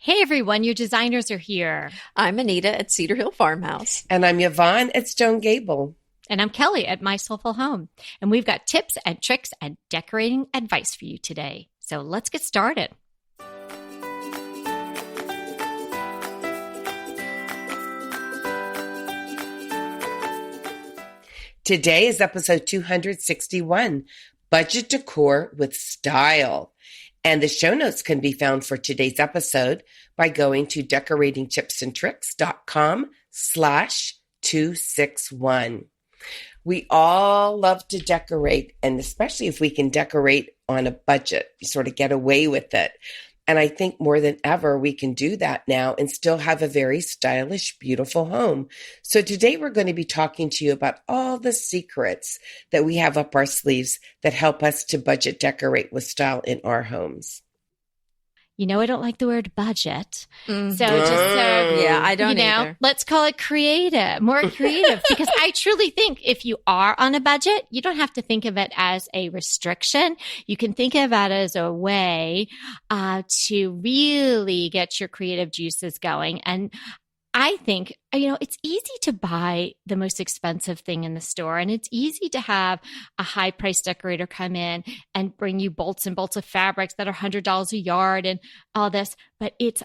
Hey everyone, your designers are here. I'm Anita at Cedar Hill Farmhouse. And I'm Yvonne at Stone Gable. And I'm Kelly at My Soulful Home. And we've got tips and tricks and decorating advice for you today. So let's get started. Today is episode 261, Budget Decor with Style. And the show notes can be found for today's episode by going to decoratingtipsandtricks.com/261. We all love to decorate, and especially if we can decorate on a budget, you sort of get away with it. And I think more than ever, we can do that now and still have a very stylish, beautiful home. So today we're going to be talking to you about all the secrets that we have up our sleeves that help us to budget decorate with style in our homes. You know, I don't like the word budget. Mm-hmm. Yeah, I don't either. Let's call it creative, more creative, because I truly think if you are on a budget, you don't have to think of it as a restriction. You can think of it as a way to really get your creative juices going. And I think, it's easy to buy the most expensive thing in the store, and it's easy to have a high price decorator come in and bring you bolts and bolts of fabrics that are $100 a yard and all this. But it's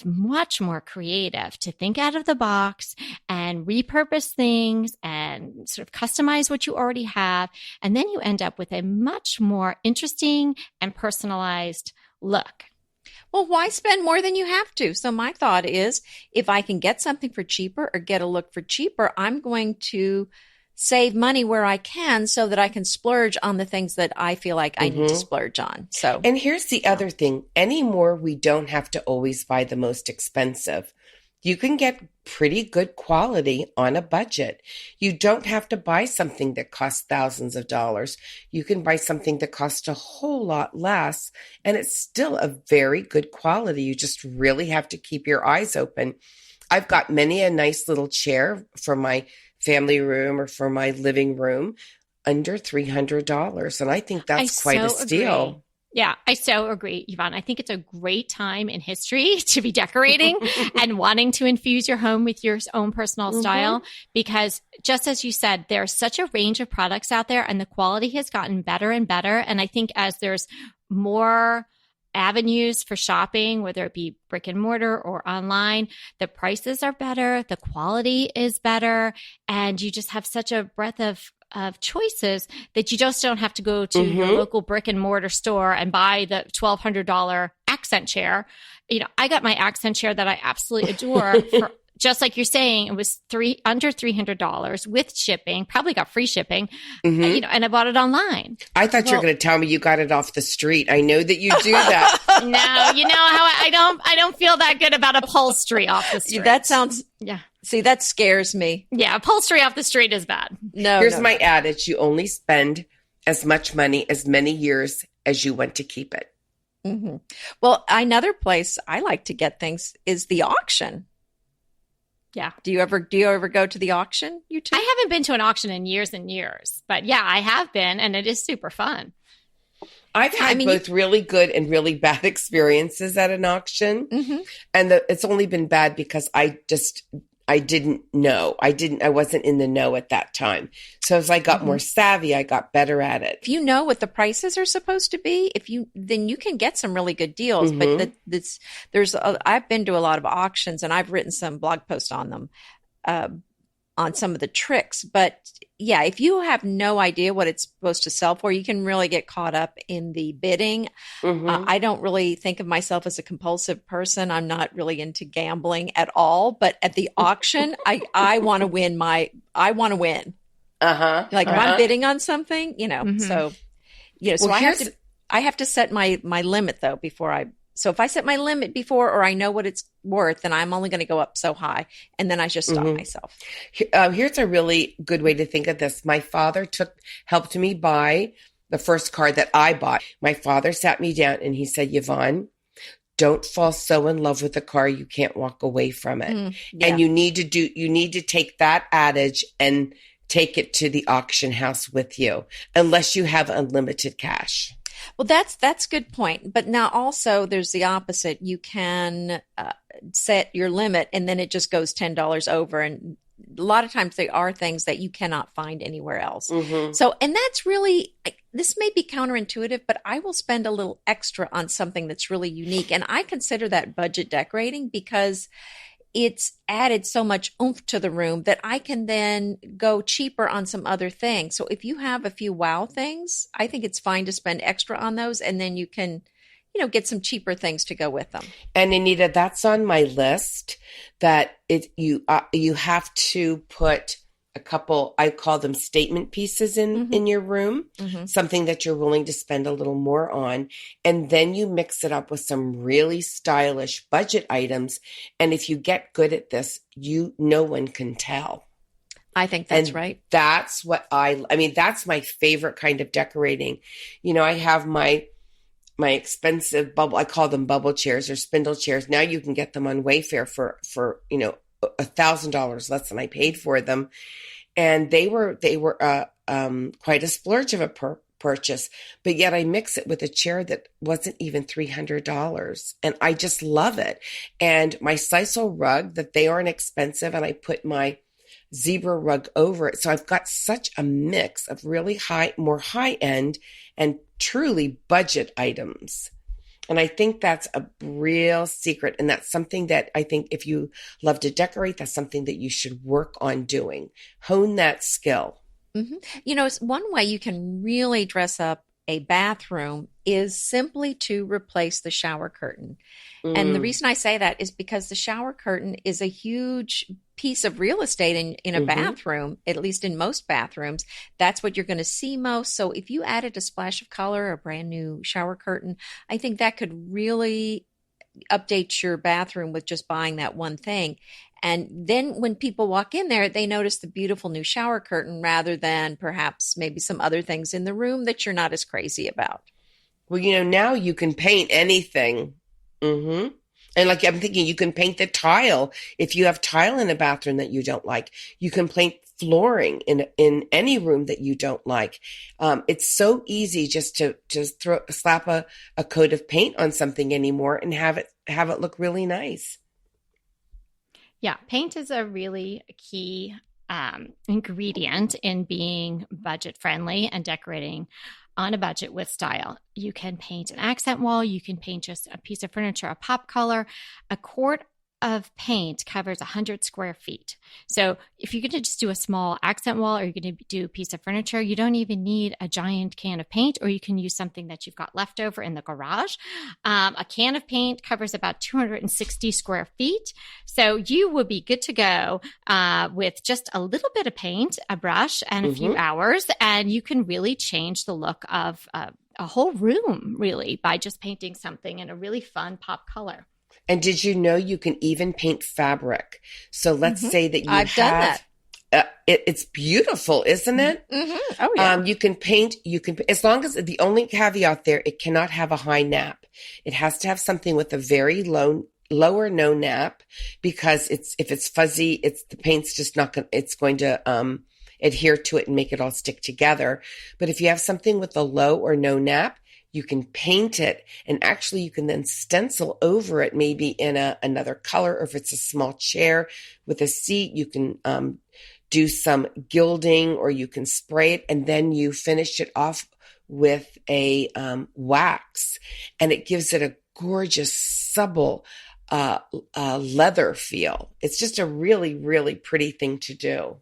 much more creative to think out of the box and repurpose things and sort of customize what you already have. And then you end up with a much more interesting and personalized look. Well, why spend more than you have to? So my thought is, if I can get something for cheaper or get a look for cheaper, I'm going to save money where I can so that I can splurge on the things that I feel like I need to splurge on. And here's the other thing. Anymore, we don't have to always buy the most expensive. You can get pretty good quality on a budget. You don't have to buy something that costs thousands of dollars. You can buy something that costs a whole lot less, and it's still a very good quality. You just really have to keep your eyes open. I've got many a nice little chair for my family room or for my living room under $300, and I think that's quite a steal. Agree. Yeah, I so agree, Yvonne. I think it's a great time in history to be decorating and wanting to infuse your home with your own personal style, because just as you said, there's such a range of products out there and the quality has gotten better and better. And I think as there's more avenues for shopping, whether it be brick and mortar or online, the prices are better, the quality is better, and you just have such a breadth of choices that you just don't have to go to your local brick and mortar store and buy the $1,200 accent chair. I got my accent chair that I absolutely adore for, just like you're saying, it was under $300 with shipping, probably got free shipping, and I bought it online. I thought you were going to tell me you got it off the street. I know that you do that. No, you know how I don't feel that good about upholstery off the street. That sounds, see, that scares me. Yeah, upholstery off the street is bad. Here's my adage. You only spend as much money as many years as you want to keep it. Mm-hmm. Well, another place I like to get things is the auction. Yeah. Do you ever go to the auction? You too? I haven't been to an auction in years and years, but yeah, I have been, and it is super fun. I've had both really good and really bad experiences at an auction. And it's only been bad because I didn't know. I wasn't in the know at that time. So as I got more savvy, I got better at it. If you know what the prices are supposed to be, then you can get some really good deals. But I've been to a lot of auctions and I've written some blog posts on them, on some of the tricks. But yeah, if you have no idea what it's supposed to sell for, you can really get caught up in the bidding. I don't really think of myself as a compulsive person. I'm not really into gambling at all. But at the auction, I want to win. I want to win. If I'm bidding on something, so I have to set my limit though before So if I set my limit before, or I know what it's worth, then I'm only going to go up so high, and then I just stop myself. Here's a really good way to think of this. My father helped me buy the first car that I bought. My father sat me down and he said, Yvonne, don't fall so in love with the car you can't walk away from it. And you need to take that adage and take it to the auction house with you, unless you have unlimited cash. Well, that's a good point. But now also there's the opposite. You can set your limit and then it just goes $10 over. And a lot of times they are things that you cannot find anywhere else. So, and that's really, this may be counterintuitive, but I will spend a little extra on something that's really unique. And I consider that budget decorating because it's added so much oomph to the room that I can then go cheaper on some other things. So if you have a few wow things, I think it's fine to spend extra on those and then you can, get some cheaper things to go with them. And Anita, that's on my list that you have to put a couple, I call them statement pieces in your room, something that you're willing to spend a little more on. And then you mix it up with some really stylish budget items. And if you get good at this, no one can tell. I think that's right. That's what that's my favorite kind of decorating. I have my expensive bubble, I call them bubble chairs or spindle chairs. Now you can get them on Wayfair for $1,000 less than I paid for them. And they were quite a splurge of a purchase, but yet I mix it with a chair that wasn't even $300. And I just love it. And my sisal rug, that they aren't expensive. And I put my zebra rug over it. So I've got such a mix of really more high end and truly budget items. And I think that's a real secret. And that's something that I think if you love to decorate, that's something that you should work on doing. Hone that skill. It's one way you can really dress up a bathroom is simply to replace the shower curtain. And the reason I say that is because the shower curtain is a huge piece of real estate in a bathroom, at least in most bathrooms. That's what you're going to see most. So if you added a splash of color, a brand new shower curtain, I think that could really update your bathroom with just buying that one thing. And then when people walk in there, they notice the beautiful new shower curtain rather than perhaps maybe some other things in the room that you're not as crazy about. Well, now you can paint anything. And like I'm thinking, you can paint the tile. If you have tile in a bathroom that you don't like, you can paint flooring in any room that you don't like. It's so easy just to slap a coat of paint on something anymore and have it look really nice. Yeah, paint is a really key ingredient in being budget friendly and decorating on a budget with style. You can paint an accent wall. You can paint just a piece of furniture, a pop color. A quart of paint covers 100 square feet. So if you're going to just do a small accent wall or you're going to do a piece of furniture, you don't even need a giant can of paint, or you can use something that you've got left over in the garage. A can of paint covers about 260 square feet. So you will be good to go with just a little bit of paint, a brush, and a few hours, and you can really change the look of a whole room, really, by just painting something in a really fun pop color. And did you know you can even paint fabric? So let's say that I've done that. It's beautiful, isn't it? Oh, yeah. You can paint, as long as the only caveat there, it cannot have a high nap. It has to have something with a very lower no nap, because if it's fuzzy, the paint's just not going, it's going to, adhere to it and make it all stick together. But if you have something with a low or no nap, you can paint it, and actually you can then stencil over it, maybe in another color. Or if it's a small chair with a seat, you can do some gilding, or you can spray it, and then you finish it off with a wax, and it gives it a gorgeous supple leather feel. It's just a really, really pretty thing to do.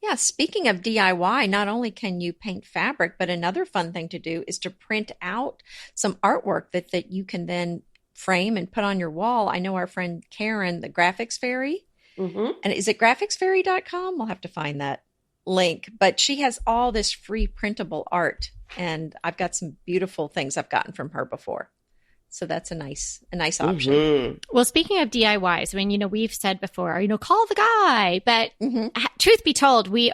Yeah, speaking of DIY, not only can you paint fabric, but another fun thing to do is to print out some artwork that you can then frame and put on your wall. I know our friend Karen, the Graphics Fairy, and is it graphicsfairy.com? We'll have to find that link, but she has all this free printable art, and I've got some beautiful things I've gotten from her before. So that's a nice option. Well, speaking of DIYs, I mean, we've said before, call the guy. But truth be told, we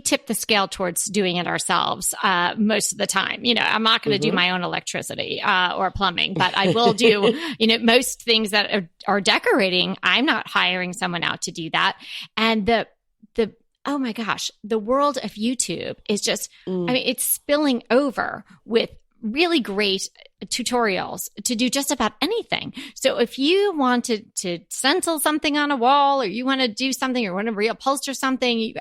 tip the scale towards doing it ourselves most of the time. I'm not going to do my own electricity or plumbing, but I will do, most things that are decorating. I'm not hiring someone out to do that. And the oh my gosh, the world of YouTube is just, I mean, it's spilling over with really great tutorials to do just about anything. So if you want to stencil something on a wall, or you want to do something, or want to reupholster something, you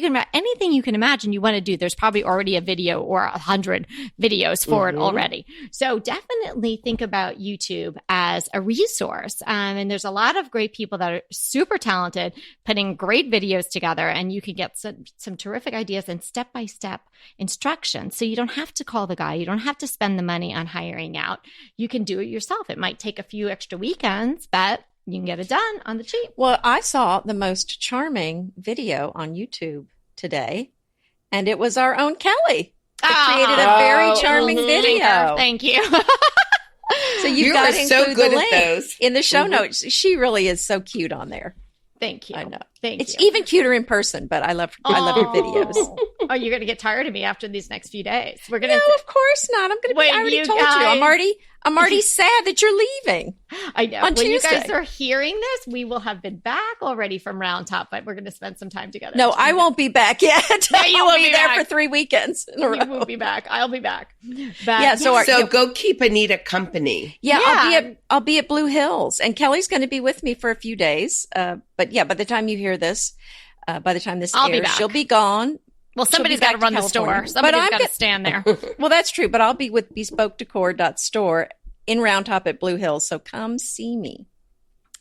can, anything you can imagine you want to do, there's probably already a video or 100 videos for it already. So definitely think about YouTube as a resource. And there's a lot of great people that are super talented putting great videos together, and you can get some terrific ideas and step-by-step instructions. So you don't have to call the guy. You don't have to spend the money on hiring out. You can do it yourself. It might take a few extra weekends, but you can get it done on the cheap. Well, I saw the most charming video on YouTube today, and it was our own Kelly that created a very charming video. Thank you. So you got to so include good the at link those. in the show notes. She really is so cute on there. Thank you. I know. It's It's even cuter in person, but I love her videos. Oh, you're going to get tired of me after these next few days. We're going to. No, of course not. I'm going to. I already told you. I'm already sad that you're leaving. I know. On when Tuesday. You guys are hearing this, we will have been back already from Round Top, but we're going to spend some time together. No, I won't be back yet. No, you won't be there back. for 3 weekends in a row. You won't be back. I'll be back. But, Yeah, So go keep Anita company. Yeah, I'll be at Blue Hills, and Kelly's going to be with me for a few days. But yeah, by the time you hear this, by the time this I'll be airs, back. she'll be gone. Well, somebody's got to run the store. Somebody's got to stand there. Well, that's true, but I'll be with BespokeDecor.store in Round Top at Blue Hills, so come see me.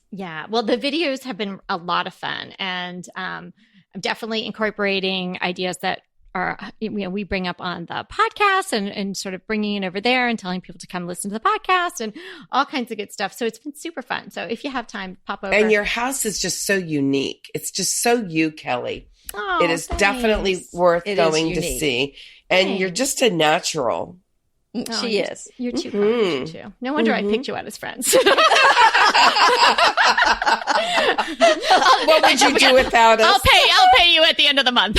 Yeah. Well, the videos have been a lot of fun, and I'm definitely incorporating ideas that are, we bring up on the podcast, and sort of bringing it over there and telling people to come listen to the podcast and all kinds of good stuff. So it's been super fun. So if you have time, pop over. And your house is just so unique. It's just so you, Kelly. Oh, it is thanks. definitely worth It is going to unique. see. And Thanks. you're just a natural. Oh, She is. You're too kind, too. No wonder I picked you out as friends. What would you do without us? I'll pay you at the end of the month.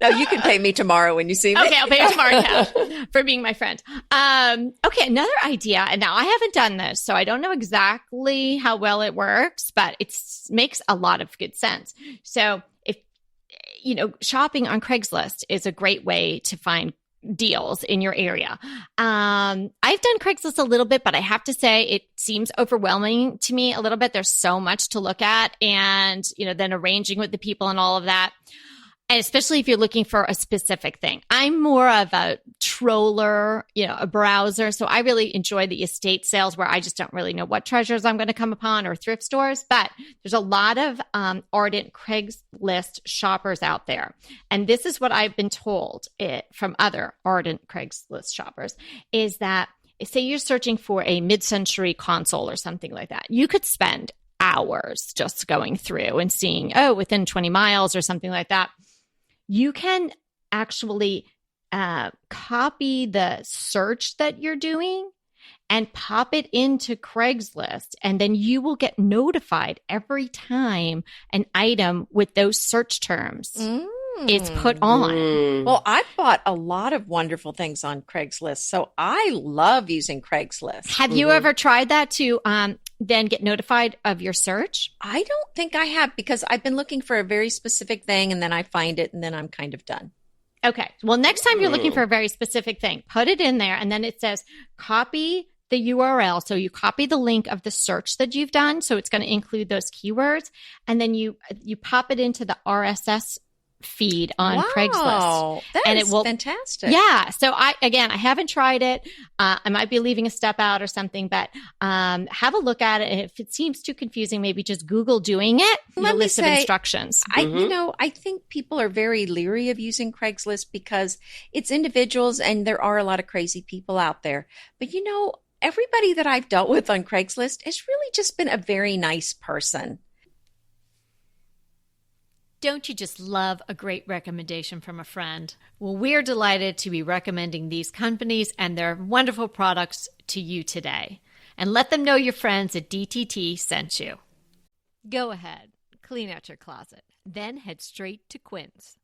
No, you can pay me tomorrow when you see me. Okay, I'll pay you tomorrow in cash for being my friend. Okay, another idea. And now I haven't done this, so I don't know exactly how well it works, but it makes a lot of good sense. So if, shopping on Craigslist is a great way to find deals in your area. I've done Craigslist a little bit, but I have to say it seems overwhelming to me a little bit. There's so much to look at, and, then arranging with the people and all of that. And especially if you're looking for a specific thing. I'm more of a troller, a browser. So I really enjoy the estate sales where I just don't really know what treasures I'm going to come upon, or thrift stores. But there's a lot of ardent Craigslist shoppers out there. And this is what I've been told from other ardent Craigslist shoppers, is that say you're searching for a mid-century console or something like that. You could spend hours just going through and seeing, within 20 miles or something like that. You can actually copy the search that you're doing and pop it into Craigslist, and then you will get notified every time an item with those search terms is put on. Well, I've bought a lot of wonderful things on Craigslist, so I love using Craigslist. Have you ever tried that to then get notified of your search? I don't think I have, because I've been looking for a very specific thing, and then I find it, and then I'm kind of done. Okay. Well, next time you're looking for a very specific thing, put it in there, and then it says copy the URL. So you copy the link of the search that you've done. So it's going to include those keywords, and then you pop it into the RSS feed on Craigslist. That is fantastic. Yeah. So I haven't tried it. I might be leaving a step out or something, but have a look at it. And if it seems too confusing, maybe just Google doing it. Let me list of instructions. I think people are very leery of using Craigslist because it's individuals, and there are a lot of crazy people out there. But everybody that I've dealt with on Craigslist has really just been a very nice person. Don't you just love a great recommendation from a friend? Well, we're delighted to be recommending these companies and their wonderful products to you today. And let them know your friends at DTT sent you. Go ahead, clean out your closet, then head straight to Quinn's.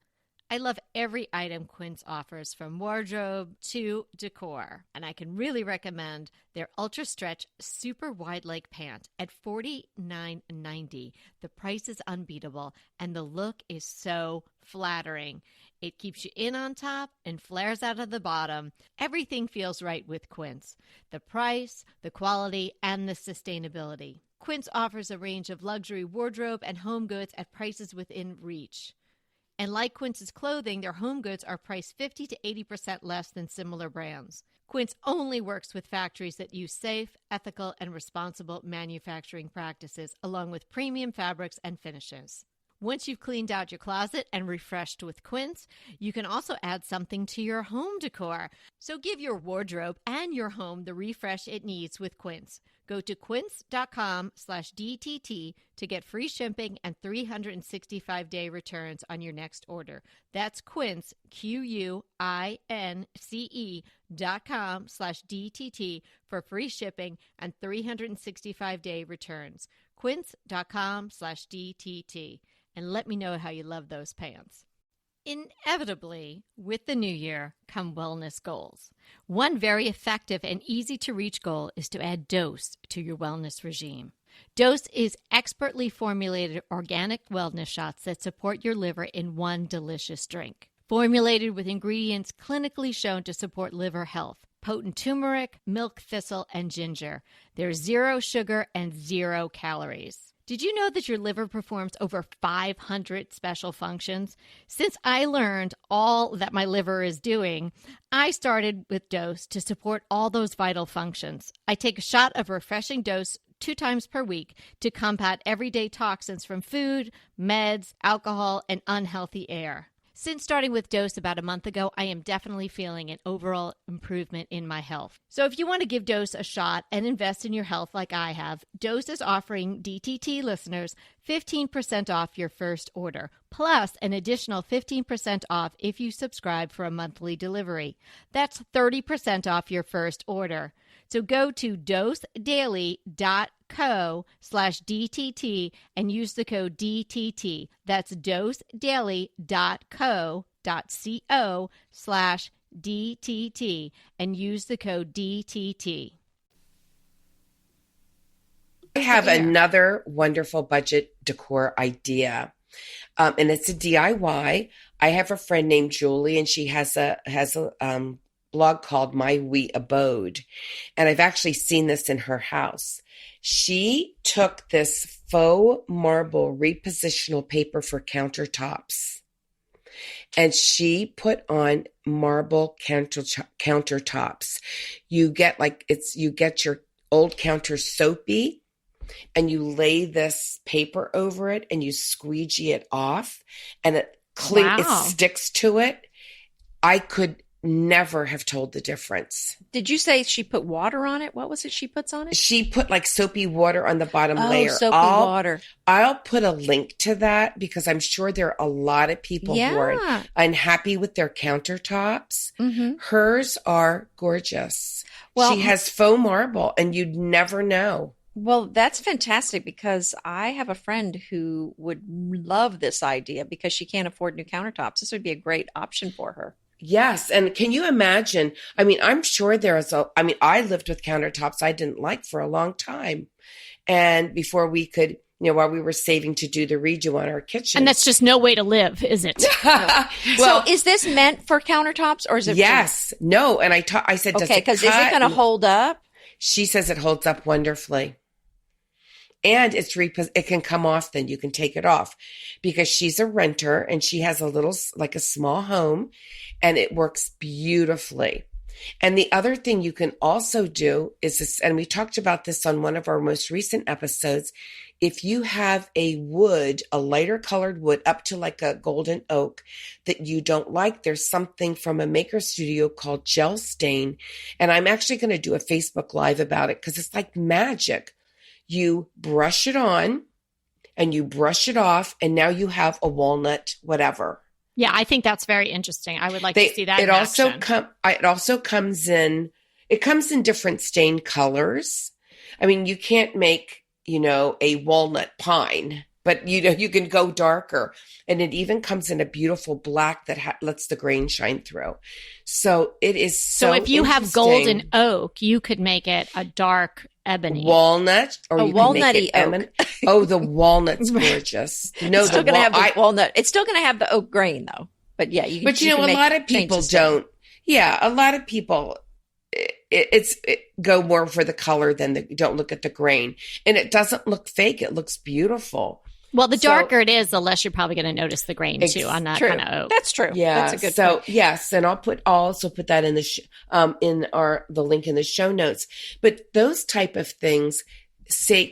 I love every item Quince offers, from wardrobe to decor. And I can really recommend their Ultra Stretch Super Wide Leg Pant at $49.90. The price is unbeatable, and the look is so flattering. It keeps you in on top and flares out of the bottom. Everything feels right with Quince. The price, the quality, and the sustainability. Quince offers a range of luxury wardrobe and home goods at prices within reach. And like Quince's clothing, their home goods are priced 50 to 80% less than similar brands. Quince only works with factories that use safe, ethical, and responsible manufacturing practices, along with premium fabrics and finishes. Once you've cleaned out your closet and refreshed with Quince, you can also add something to your home decor. So give your wardrobe and your home the refresh it needs with Quince. Go to quince.com/DTT to get free shipping and 365-day returns on your next order. That's Quince, QUINCE.com/DTT for free shipping and 365-day returns. Quince.com/DTT. And let me know how you love those pants. Inevitably, with the new year come wellness goals. One very effective and easy to reach goal is to add Dose to your wellness regime. Dose is expertly formulated organic wellness shots that support your liver in one delicious drink. Formulated with ingredients clinically shown to support liver health: potent turmeric, milk thistle, and ginger. There's 0 sugar and 0 calories. Did you know that your liver performs over 500 special functions? Since I learned all that my liver is doing, I started with Dose to support all those vital functions. I take a shot of refreshing Dose 2 times per week to combat everyday toxins from food, meds, alcohol, and unhealthy air. Since starting with Dose about a month ago, I am definitely feeling an overall improvement in my health. So if you want to give Dose a shot and invest in your health like I have, Dose is offering DTT listeners 15% off your first order, plus an additional 15% off if you subscribe for a monthly delivery. That's 30% off your first order. So go to dosedaily.co/DTT and use the code DTT. That's dosedaily.co.co/DTT and use the code DTT. I have another wonderful budget decor idea. And it's a DIY. I have a friend named Julie, and she has a blog called My Wee Abode. And I've actually seen this in her house. She took this faux marble repositional paper for countertops, and she put on marble countertops. You get your old counter soapy, and you lay this paper over it and you squeegee it off, and it sticks to it. I could never have told the difference. Did you say she put water on it? What was it she puts on it? She put like soapy water on the bottom layer. Soapy water. I'll put a link to that because I'm sure there are a lot of people who are unhappy with their countertops. Mm-hmm. Hers are gorgeous. Well, she has faux marble, and you'd never know. Well, that's fantastic, because I have a friend who would love this idea because she can't afford new countertops. This would be a great option for her. Yes. And can you imagine? I mean, I'm sure I lived with countertops I didn't like for a long time. And before we could, while we were saving to do the redo on our kitchen. And that's just no way to live, is it? Well, so is this meant for countertops, or is it? Yes. No. And I said, okay, because is it going to hold up? She says it holds up wonderfully. And it can come off, then you can take it off, because she's a renter and she has a small home, and it works beautifully. And the other thing you can also do is this, and we talked about this on one of our most recent episodes. If you have a lighter colored wood up to like a golden oak that you don't like, there's something from a maker studio called Gel Stain. And I'm actually going to do a Facebook Live about it because it's like magic. You brush it on and you brush it off, and now you have a walnut whatever. Yeah, I think that's very interesting. I would like to see that in action. It also comes in different stain colors. I mean, you can't make, a walnut pine. but you can go darker, and it even comes in a beautiful black that lets the grain shine through. So it is so if you have gold and oak, you could make it a dark ebony. Walnut, or a you walnutty can make it oak. Oh, the walnut's gorgeous. No, it's still going to have the walnut. It's still going to have the oak grain though. But yeah, you know, a lot of people don't. Yeah, a lot of people go more for the color than don't look at the grain, and it doesn't look fake. It looks beautiful. Well, the darker it is, the less you're probably going to notice the grain too on that kind of oak. That's true. Yeah. That's a good point. Yes, and I'll also put that in the link in the show notes. But those type of things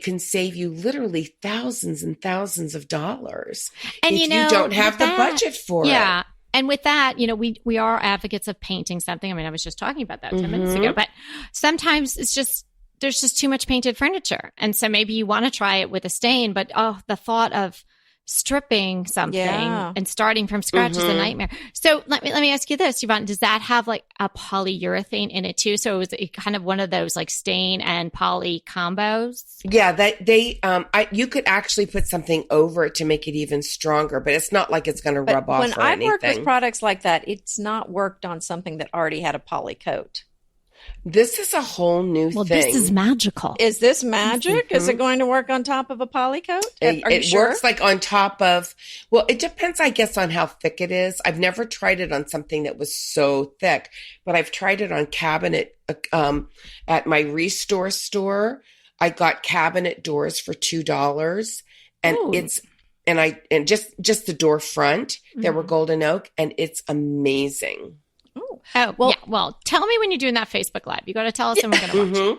can save you literally thousands and thousands of dollars, and if you don't have the budget for it. Yeah. And with that, we are advocates of painting something. I mean, I was just talking about that 10 minutes ago, but sometimes there's just too much painted furniture. And so maybe you want to try it with a stain, but the thought of stripping something and starting from scratch is a nightmare. So let me ask you this, Yvonne, does that have like a polyurethane in it too? So it was kind of one of those like stain and poly combos? Yeah, you could actually put something over it to make it even stronger, but it's not like it's going to rub off or anything. When I've worked with products like that, it's not worked on something that already had a poly coat. This is a whole new thing. Well, this is magical. Is this magic? Is it going to work on top of a poly coat? It works like on top of, well, it depends, I guess, on how thick it is. I've never tried it on something that was so thick, but I've tried it on cabinet at my Restore store. I got cabinet doors for $2, and and just the door front, there were golden oak, and it's amazing. Oh, well, yeah. Well, tell me when you're doing that Facebook Live. You got to tell us and we're going to watch.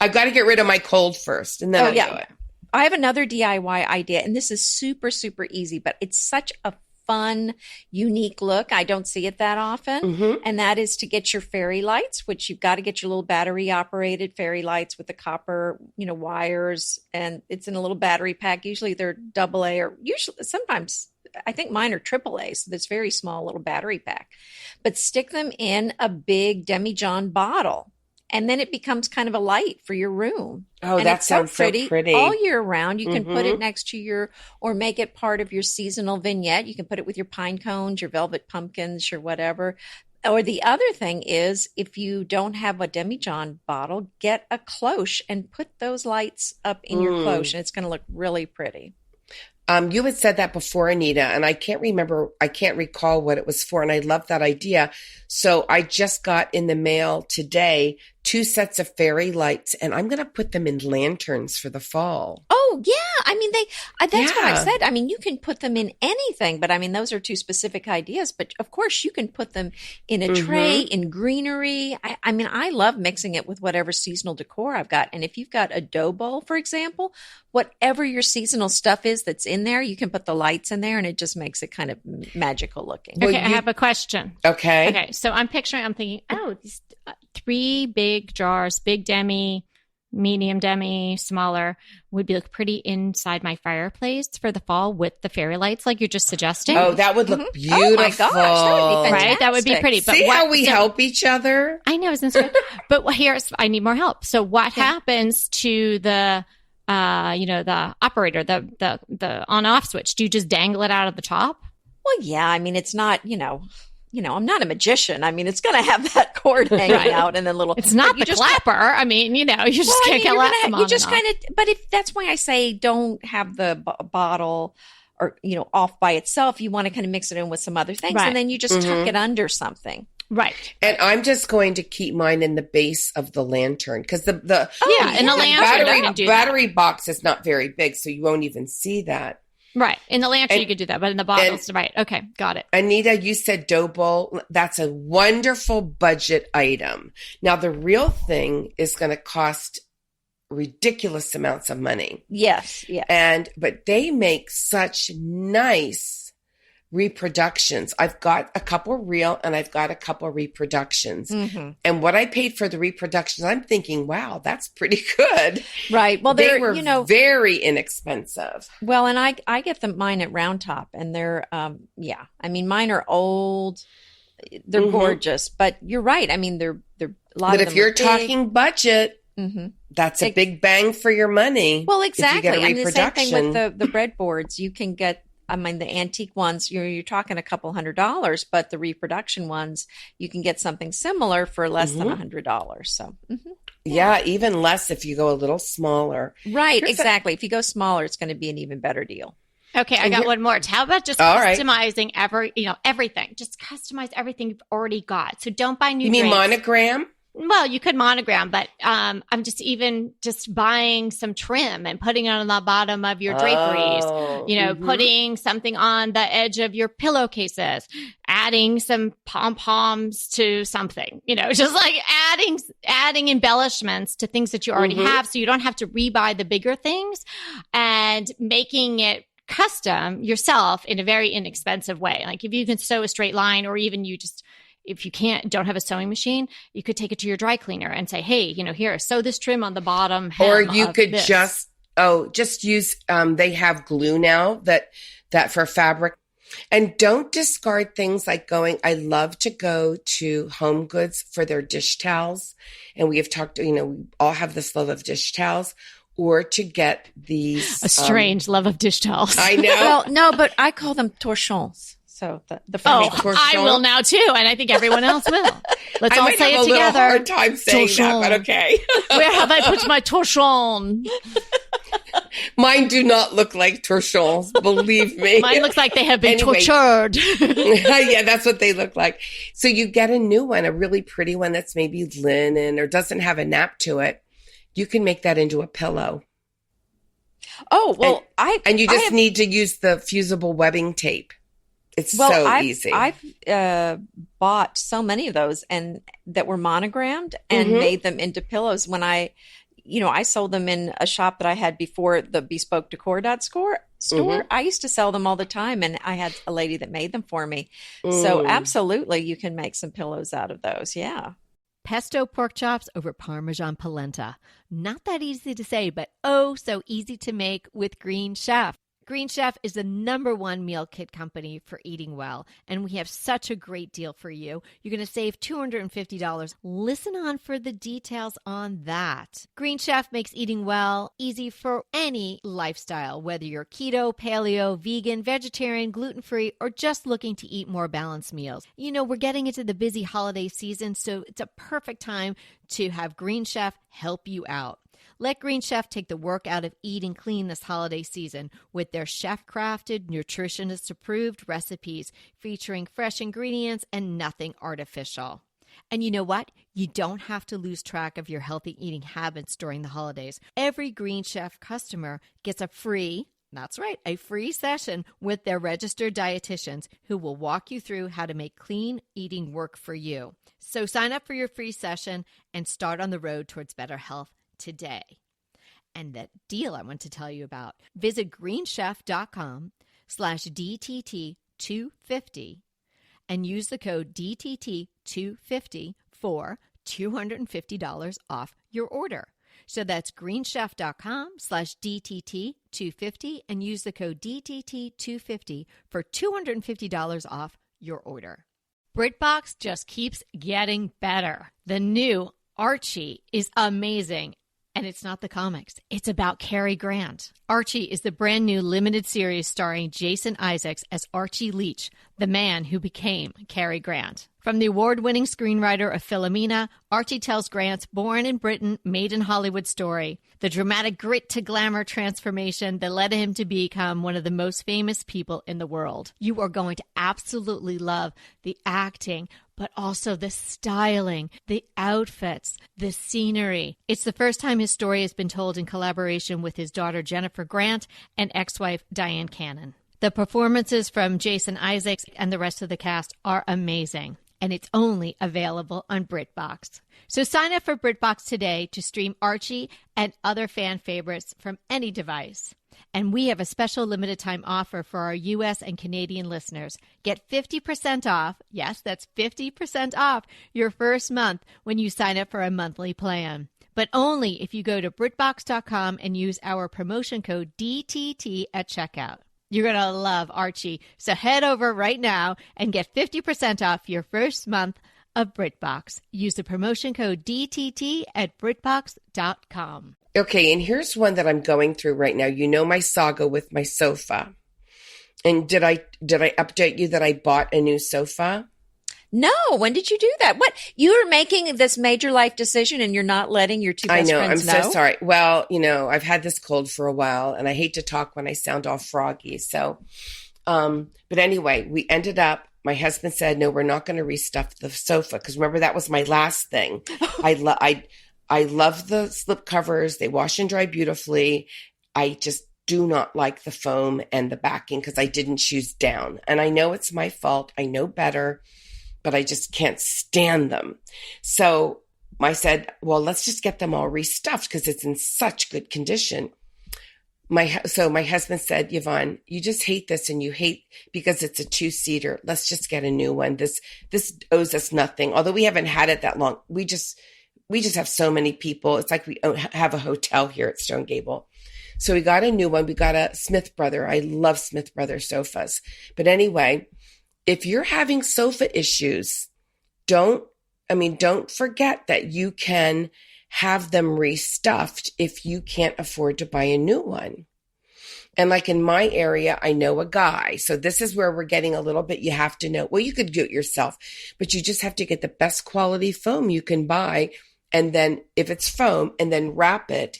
I've got to get rid of my cold first, and then I'll do it. I have another DIY idea, and this is super, super easy, but it's such a fun, unique look. I don't see it that often. And that is to get your fairy lights, which you've got to get your little battery operated fairy lights with the copper, wires. And it's in a little battery pack. Usually they're AA, or sometimes I think mine are AAA. So this very small little battery pack, but stick them in a big demijohn bottle. And then it becomes kind of a light for your room. Oh, and that sounds so pretty. All year round. You can put it next to or make it part of your seasonal vignette. You can put it with your pine cones, your velvet pumpkins, your whatever. Or the other thing is, if you don't have a demijohn bottle, get a cloche and put those lights up in your cloche, and it's going to look really pretty. You had said that before, Anita, and I can't recall what it was for, and I love that idea. So I just got in the mail today 2 sets of fairy lights, and I'm going to put them in lanterns for the fall. Oh, yeah. I mean, that's what I said. I mean, you can put them in anything, but I mean, those are 2 specific ideas. But of course, you can put them in a tray, in greenery. I mean, I love mixing it with whatever seasonal decor I've got. And if you've got a dough bowl, for example, whatever your seasonal stuff is that's in there, you can put the lights in there, and it just makes it kind of magical looking. Okay, I have a question. Okay. So I'm thinking, these 3 big jars, big demi, medium demi, smaller, would be look pretty inside my fireplace for the fall with the fairy lights like you're just suggesting. Oh, that would look beautiful. Oh my gosh, that would be fantastic. Right? That would be pretty. But see how we help each other? I know, isn't this good? But I need more help. So what happens to the the operator, the on-off switch? Do you just dangle it out of the top? Well, yeah. I mean, it's not, I'm not a magician. I mean, it's going to have that cord hanging out and then little. It's not the clapper. I mean, you just can't get them on. You just kind of. But that's why I say don't have the bottle or off by itself. You want to kind of mix it in with some other things, and then you just tuck it under something. Right. And I'm just going to keep mine in the base of the lantern because the in the lantern battery box is not very big, so you won't even see that. Right. In the lantern, you could do that, but in the bottles, right. Okay. Got it. Anita, you said dough bowl. That's a wonderful budget item. Now, the real thing is going to cost ridiculous amounts of money. Yes. But they make such nice reproductions. I've got a couple real and I've got a couple reproductions. And what I paid for the reproductions, I'm thinking, wow, that's pretty good. Right. Well, they were very inexpensive. Well, and I get mine at Round Top, and they're I mean, mine are old. They're gorgeous, but you're right. I mean, they're a lot. But of them if you're talking budget, That's a big bang for your money. Well, exactly. If you get a And the same thing reproduction. with the breadboards. You can get, I mean, the antique ones, you're talking a couple $100, but the reproduction ones, you can get something similar for less than $100. So, yeah, even less if you go a little smaller. right, exactly. If you go smaller, it's going to be an even better deal. Okay, I got one more. How about just customizing everything? Just customize everything you've already got. So don't buy new. You mean drapes. monogram? Well, you could monogram, but I'm just buying some trim and putting it on the bottom of your draperies. Putting something on the edge of your pillowcases, adding some pom-poms to something. Just like adding embellishments to things that you already have, so you don't have to rebuy the bigger things, and making it custom yourself in a very inexpensive way. Like if you can sew a straight line, or even if you don't have a sewing machine, you could take it to your dry cleaner and say, hey, here, sew this trim on the bottom hem. Or you could this. just use, they have glue now that for fabric. And don't discard things like I love to go to Home Goods for their dish towels. And we have talked, we all have this love of dish towels. Or to get these. A strange love of dish towels. I know. Well, no, but I call them torchons. So the torchon. I will now too, and I think everyone else will. Let's all say it together. I have a little hard time saying that, but okay. Where have I put my torchon? Mine do not look like torchons, believe me. Mine looks like they have been tortured. Yeah, that's what they look like. So you get a new one, a really pretty one that's maybe linen or doesn't have a nap to it. You can make that into a pillow. Oh, well, and you just need to use the fusible webbing tape. It's so easy. I've bought so many of those and that were monogrammed and made them into pillows. When I sold them in a shop that I had before, the Bespoke Decor store. I used to sell them all the time, and I had a lady that made them for me. So absolutely, you can make some pillows out of those. Yeah. Pesto pork chops over Parmesan polenta. Not that easy to say, but oh, so easy to make with Green Chef. Green Chef is the #1 meal kit company for eating well, and we have such a great deal for you. You're going to save $250. Listen on for the details on that. Green Chef makes eating well easy for any lifestyle, whether you're keto, paleo, vegan, vegetarian, gluten-free, or just looking to eat more balanced meals. We're getting into the busy holiday season, so it's a perfect time to have Green Chef help you out. Let Green Chef take the work out of eating clean this holiday season with their chef-crafted, nutritionist-approved recipes featuring fresh ingredients and nothing artificial. And you know what? You don't have to lose track of your healthy eating habits during the holidays. Every Green Chef customer gets a free session with their registered dietitians who will walk you through how to make clean eating work for you. So sign up for your free session and start on the road towards better health today. And that deal I want to tell you about, visit greenchef.com/DTT250 and use the code DTT250 for $250 off your order. So that's greenchef.com/DTT250 and use the code DTT250 for $250 off your order. BritBox just keeps getting better. The new Archie is amazing. And it's not the comics. It's about Cary Grant. Archie is the brand new limited series starring Jason Isaacs as Archie Leach, the man who became Cary Grant. From the award-winning screenwriter of Philomena, Archie tells Grant's born in Britain, made in Hollywood story, the dramatic grit to glamour transformation that led him to become one of the most famous people in the world. You are going to absolutely love the acting, but also the styling, the outfits, the scenery. It's the first time his story has been told in collaboration with his daughter Jennifer Grant and ex-wife Diane Cannon. The performances from Jason Isaacs and the rest of the cast are amazing, and it's only available on BritBox. So sign up for BritBox today to stream Archie and other fan favorites from any device. And we have a special limited time offer for our U.S. and Canadian listeners. Get 50% off, yes, that's 50% off your first month when you sign up for a monthly plan. But only if you go to BritBox.com and use our promotion code DTT at checkout. You're going to love Archie. So head over right now and get 50% off your first month of BritBox. Use the promotion code DTT at BritBox.com. Okay, and here's one that I'm going through right now. You know my saga with my sofa. And did I update you that I bought a new sofa? No, when did you do that? What? You are making this major life decision and you're not letting your two best friends know? I'm so sorry. Well, I've had this cold for a while and I hate to talk when I sound all froggy. So, but anyway, we ended up, my husband said, no, we're not going to restuff the sofa. Because remember, that was my last thing. I love the slip covers. They wash and dry beautifully. I just do not like the foam and the backing because I didn't choose down. And I know it's my fault. I know better, but I just can't stand them. So I said, well, let's just get them all restuffed because it's in such good condition. So my husband said, Yvonne, you just hate this and you hate because it's a 2-seater. Let's just get a new one. This owes us nothing. Although we haven't had it that long. We just have so many people. It's like we have a hotel here at Stone Gable. So we got a new one. We got a Smith Brother. I love Smith Brother sofas. But anyway, if you're having sofa issues, don't forget that you can have them restuffed if you can't afford to buy a new one. And like in my area, I know a guy. So this is where we're getting a little bit, you have to know, well, you could do it yourself, but you just have to get the best quality foam you can buy. And then if it's foam, and then wrap it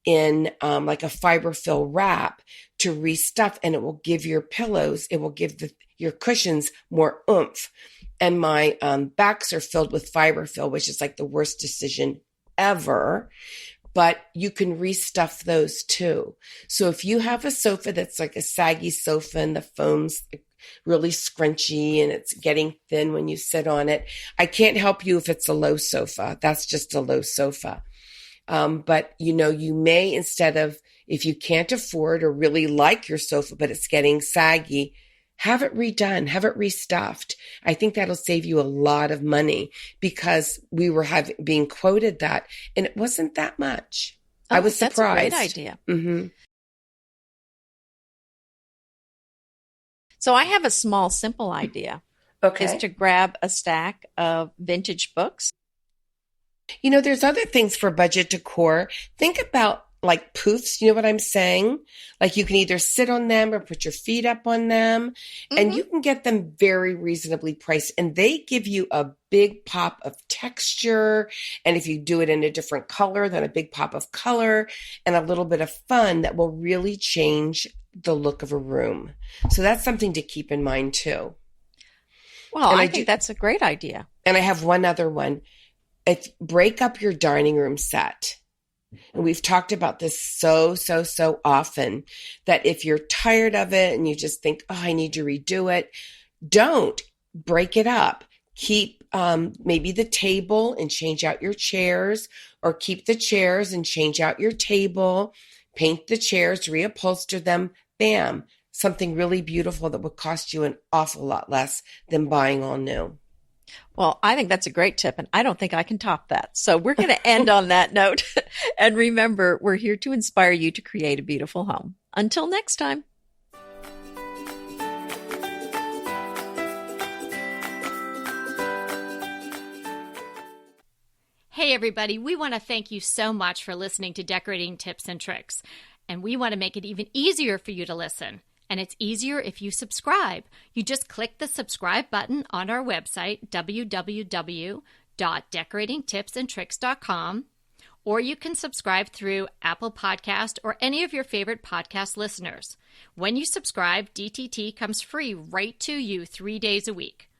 in like a fiberfill wrap to restuff, and it will give your pillows, it will give your cushions more oomph. And my backs are filled with fiberfill, which is like the worst decision ever, but you can restuff those too. So if you have a sofa that's like a saggy sofa and the foam's really scrunchy and it's getting thin when you sit on it, I can't help you if it's a low sofa. That's just a low sofa. But you may, instead of, if you can't afford or really like your sofa, but it's getting saggy, have it redone, have it restuffed. I think that'll save you a lot of money because we were being quoted that, and it wasn't that much. I was surprised. That's a great idea. Mm-hmm. So I have a small, simple idea. Okay. Is to grab a stack of vintage books. There's other things for budget decor. Think about like poofs. You know what I'm saying? Like you can either sit on them or put your feet up on them, and you can get them very reasonably priced, and they give you a big pop of texture. And if you do it in a different color, then a big pop of color and a little bit of fun that will really change the look of a room. So that's something to keep in mind too. Well, I think that's a great idea. And I have one other one. Break up your dining room set. And we've talked about this so often that if you're tired of it and you just think, oh, I need to redo it, don't break it up. Keep maybe the table and change out your chairs, or keep the chairs and change out your table, paint the chairs, reupholster them, bam, something really beautiful that would cost you an awful lot less than buying all new. Well, I think that's a great tip, and I don't think I can top that. So we're going to end on that note. And remember, we're here to inspire you to create a beautiful home. Until next time. Hey, everybody. We want to thank you so much for listening to Decorating Tips and Tricks. And we want to make it even easier for you to listen. And it's easier if you subscribe. You just click the subscribe button on our website, www.decoratingtipsandtricks.com, or you can subscribe through Apple Podcast or any of your favorite podcast listeners. When you subscribe, DTT comes free right to you 3 days a week.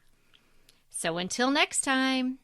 So until next time.